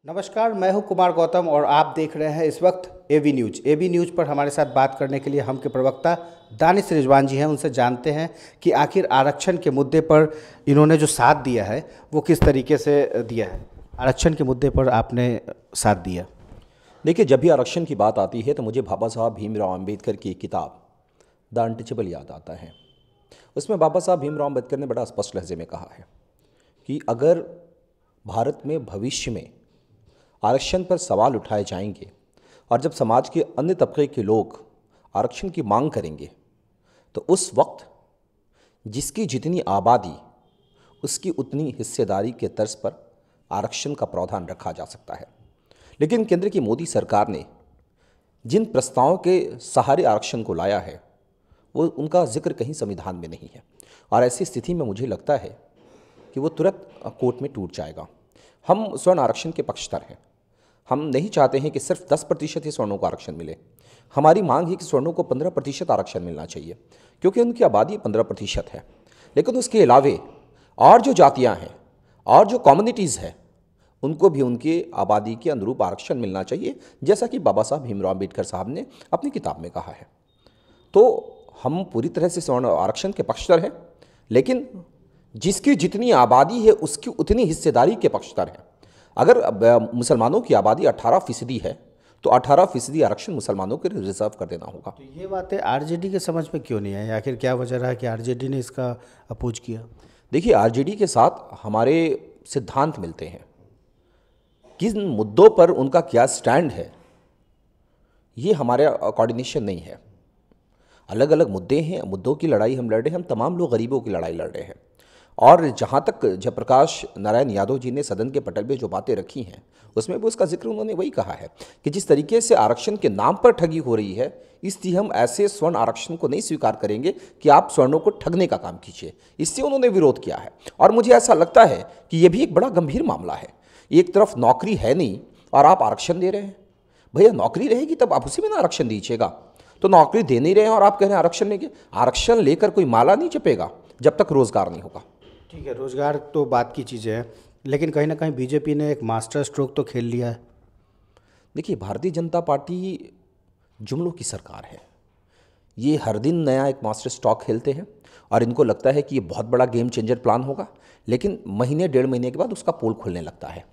नमस्कार, मैं हूं कुमार गौतम और आप देख रहे हैं इस वक्त एबी न्यूज। एबी न्यूज पर हमारे साथ बात करने के लिए हम के प्रवक्ता दानिश रिजवान जी हैं। उनसे जानते हैं कि आखिर आरक्षण के मुद्दे पर इन्होंने जो साथ दिया है वो किस तरीके से दिया है। आरक्षण के मुद्दे पर आपने साथ दिया। देखिए, जब भी आरक्षण की बात आती है तो मुझे बाबा साहब भीमराव अंबेडकर की एक किताब द अनटचेबल याद आता है। उसमें बाबा साहब भीमराव अंबेडकर ने बड़ा स्पष्ट लहजे में कहा है कि अगर भारत में भविष्य में आरक्षण पर सवाल उठाए जाएंगे और जब समाज के अन्य तबके के लोग आरक्षण की मांग करेंगे तो उस वक्त जिसकी जितनी आबादी उसकी उतनी हिस्सेदारी के तर्ज पर आरक्षण का प्रावधान रखा जा सकता है। लेकिन केंद्र की मोदी सरकार ने जिन प्रस्तावों के सहारे आरक्षण को लाया है वो उनका जिक्र कहीं संविधान में नहीं है और ऐसी स्थिति में मुझे लगता है कि वो तुरंत कोर्ट में टूट जाएगा। हम स्वर्ण आरक्षण के पक्षधर हैं। हम नहीं चाहते हैं कि सिर्फ 10% ही स्वर्णों को आरक्षण मिले। हमारी मांग है कि स्वर्णों को 15% आरक्षण मिलना चाहिए क्योंकि उनकी आबादी 15% है। लेकिन उसके अलावे और जो जातियां हैं और जो कम्युनिटीज़ हैं उनको भी उनकी आबादी के अनुरूप आरक्षण मिलना चाहिए, जैसा कि बाबा साहब भीमराव अम्बेडकर साहब ने अपनी किताब में कहा है। तो हम पूरी तरह से स्वर्ण आरक्षण के पक्षधर हैं, लेकिन जिसकी जितनी आबादी है उसकी उतनी हिस्सेदारी के पक्षधर हैं। अगर मुसलमानों की आबादी 18% है तो 18% आरक्षण मुसलमानों के लिए रिजर्व कर देना होगा। तो ये बातें आरजेडी के समझ में क्यों नहीं आई? आखिर क्या वजह रहा कि आरजेडी ने इसका अपोज किया? देखिए, आरजेडी के साथ हमारे सिद्धांत मिलते हैं। किन मुद्दों पर उनका क्या स्टैंड है ये हमारे कोऑर्डिनेशन नहीं है। अलग अलग मुद्दे हैं, मुद्दों की लड़ाई हम लड़ रहे हैं। हम तमाम लोग गरीबों की लड़ाई लड़ रहे हैं। और जहाँ तक जयप्रकाश नारायण यादव जी ने सदन के पटल पे जो बातें रखी हैं उसमें भी उसका जिक्र उन्होंने वही कहा है कि जिस तरीके से आरक्षण के नाम पर ठगी हो रही है, इसलिए हम ऐसे स्वर्ण आरक्षण को नहीं स्वीकार करेंगे कि आप स्वर्णों को ठगने का काम कीजिए। इससे उन्होंने विरोध किया है। और मुझे ऐसा लगता है कि ये भी एक बड़ा गंभीर मामला है। एक तरफ नौकरी है नहीं और आप आरक्षण दे रहे हैं। भैया, नौकरी रहेगी तब आप उसी में ना आरक्षण दीजिएगा। तो नौकरी दे नहीं रहे हैं और आप कह रहे हैं आरक्षण लेंगे। आरक्षण लेकर कोई माला नहीं जपेगा जब तक रोजगार नहीं होगा। ठीक है, रोजगार तो बात की चीज़ें हैं, लेकिन कहीं ना कहीं बीजेपी ने एक मास्टर स्ट्रोक तो खेल लिया है। देखिए, भारतीय जनता पार्टी जुमलों की सरकार है। ये हर दिन नया एक मास्टर स्ट्रोक खेलते हैं और इनको लगता है कि ये बहुत बड़ा गेम चेंजर प्लान होगा, लेकिन महीने डेढ़ महीने के बाद उसका पोल खुलने लगता है।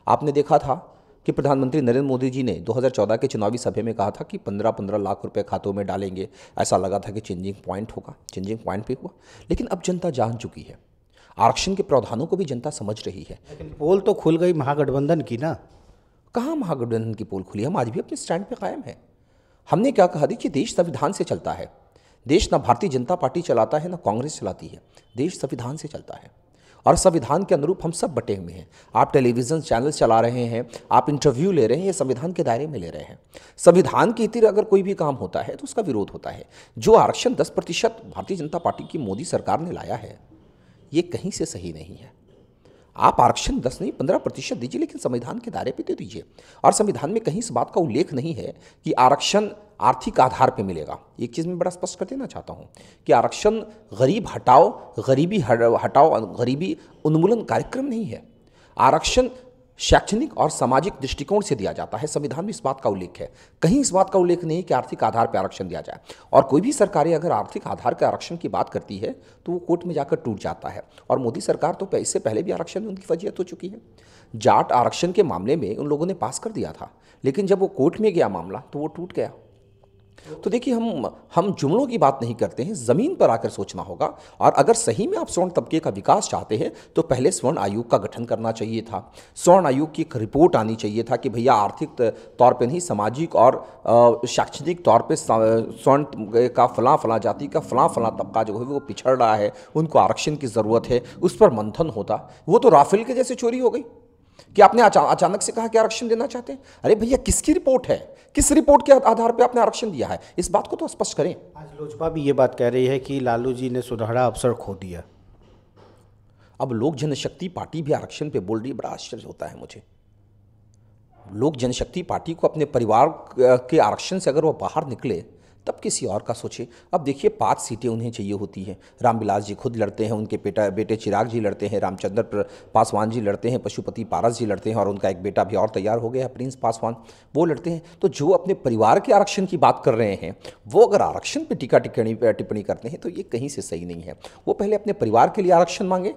आपने देखा था कि प्रधानमंत्री नरेंद्र मोदी जी ने 2014 के चुनावी सभा में कहा था कि 15-15 लाख रुपए खातों में डालेंगे। ऐसा लगा था कि चेंजिंग पॉइंट होगा, चेंजिंग पॉइंट भी हुआ। लेकिन अब जनता जान चुकी है, आरक्षण के प्रावधानों को भी जनता समझ रही है। लेकिन पोल तो खुल गई महागठबंधन की ना। कहाँ महागठबंधन की पोल खुली? हम आज भी अपने स्टैंड पे कायम हैं। हमने क्या कहा? देखिए, देश संविधान से चलता है। देश ना भारतीय जनता पार्टी चलाता है ना कांग्रेस चलाती है। देश संविधान से चलता है और संविधान के अनुरूप हम सब बटे हुए हैं। आप टेलीविज़न चैनल चला रहे हैं, आप इंटरव्यू ले रहे हैं, ये संविधान के दायरे में ले रहे हैं। संविधान के इतर अगर कोई भी काम होता है तो उसका विरोध होता है। जो आरक्षण 10% भारतीय जनता पार्टी की मोदी सरकार ने लाया है ये कहीं से सही नहीं है। आप आरक्षण 10 नहीं 15% दीजिए, लेकिन संविधान के दायरे पे दे दीजिए। और संविधान में कहीं इस बात का उल्लेख नहीं है कि आरक्षण आर्थिक आधार पे मिलेगा। एक चीज़ मैं बड़ा स्पष्ट कर देना चाहता हूँ कि आरक्षण गरीब हटाओ, गरीबी हटाओ, गरीबी उन्मूलन कार्यक्रम नहीं है। आरक्षण शैक्षणिक और सामाजिक दृष्टिकोण से दिया जाता है। संविधान में इस बात का उल्लेख है। कहीं इस बात का उल्लेख नहीं कि आर्थिक आधार पर आरक्षण दिया जाए। और कोई भी सरकारें अगर आर्थिक आधार के आरक्षण की बात करती है तो वो कोर्ट में जाकर टूट जाता है। और मोदी सरकार तो इससे पहले भी आरक्षण में उनकी फजीहत हो चुकी है। जाट आरक्षण के मामले में उन लोगों ने पास कर दिया था, लेकिन जब वो कोर्ट में गया मामला तो वो टूट गया। तो देखिए, हम जुमलों की बात नहीं करते हैं, ज़मीन पर आकर सोचना होगा। और अगर सही में आप स्वर्ण तबके का विकास चाहते हैं तो पहले स्वर्ण आयोग का गठन करना चाहिए था। स्वर्ण आयोग की एक रिपोर्ट आनी चाहिए था कि भैया आर्थिक तौर पे नहीं, सामाजिक और शैक्षणिक तौर पे स्वर्ण का फलां जाति का फलां तबका जो है वो पिछड़ रहा है, उनको आरक्षण की ज़रूरत है, उस पर मंथन होता। वो तो राफेल के जैसे चोरी हो गई कि आपने अचानक से कहा कि आरक्षण देना चाहते हैं। अरे भैया, किसकी रिपोर्ट है? किस रिपोर्ट के आधार पे आपने आरक्षण दिया है? इस बात को तो स्पष्ट करें। आज लोजपा भी ये बात कह रही है कि लालू जी ने सुनहरा अवसर खो दिया। अब लोक जनशक्ति पार्टी भी आरक्षण पे बोल रही है, बड़ा आश्चर्य होता है मुझे। लोक जनशक्ति पार्टी को अपने परिवार के आरक्षण से अगर वो बाहर निकले तब किसी और का सोचे। अब देखिए 5 सीटें उन्हें चाहिए होती हैं। रामविलास जी खुद लड़ते हैं, उनके बेटे चिराग जी लड़ते हैं, रामचंद्र पासवान जी लड़ते हैं, पशुपति पारस जी लड़ते हैं और उनका एक बेटा भी और तैयार हो गया है, प्रिंस पासवान, वो लड़ते हैं। तो जो अपने परिवार के आरक्षण की बात कर रहे हैं, वो अगर आरक्षण पर टिप्पणी करते हैं तो ये कहीं से सही नहीं है। वो पहले अपने परिवार के लिए आरक्षण मांगे,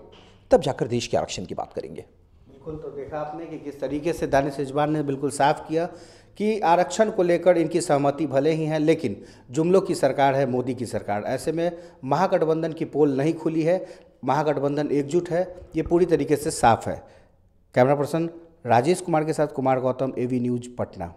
तब जाकर देश के आरक्षण की बात करेंगे। बिल्कुल, तो देखा आपने कि किस तरीके से दानिश रिजवान ने बिल्कुल साफ किया कि आरक्षण को लेकर इनकी सहमति भले ही है, लेकिन जुमलों की सरकार है, मोदी की सरकार। ऐसे में महागठबंधन की पोल नहीं खुली है, महागठबंधन एकजुट है, ये पूरी तरीके से साफ है। कैमरा पर्सन राजेश कुमार के साथ कुमार गौतम, एवी न्यूज़, पटना।